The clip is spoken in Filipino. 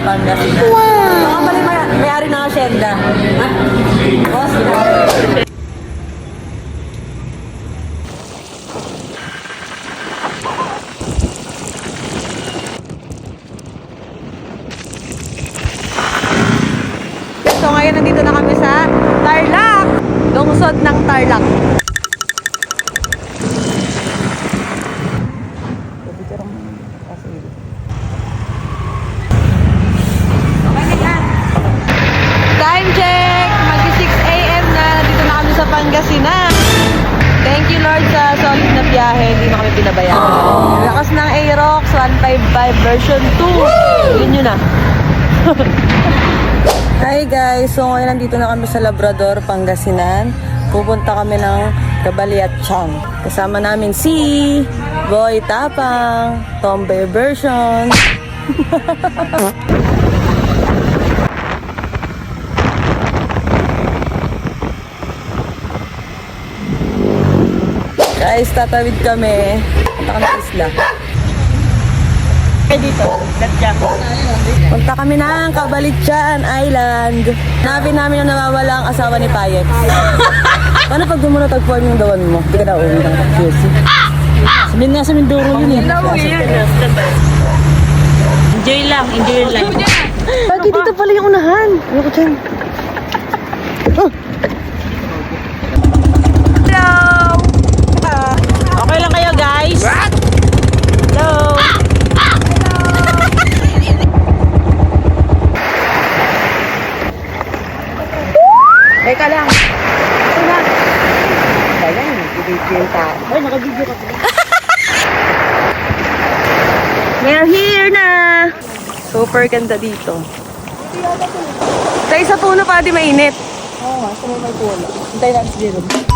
Pangasinan. Wow! Baka pala may-ari ng asyenda. Oh, so ngayon nandito na kami sa Tarlac. Lungsod ng Tarlac. Pangasinan. Thank you Lord sa solid na biyahe, hindi na kami pinabayaan. Lakas ng Aerox 155 version 2. Yun na. Hi guys, so ngayon nandito na kami sa Labrador, Pangasinan. Pupunta kami ng Caballiatchan. Kasama namin si Boy Tapang, Tomboy version. Guys, tatawid kami. Punta kami sa isla. Dito, punta kami ng Caballiatchan Island. Hanapin namin yung nawawala ang asawa ni Payet. Paano pag doon mo natagpuan yung dawan mo? Hindi ka na uwi ng QC. Sabihin nga sa Mindoro yun eh. Enjoy lang, enjoy lang. Bakit dito pala yung unahan? Ano ko dyan? Okay lang kayo guys? Hello! Teka lang. Ito na. Kaya lang, video yung tao. Ay, naka-video ka pala. We're here na! Super ganda dito. Sa isa puno pa di mainit. Oo nga, sa may puno. Hintay lang si Jerome.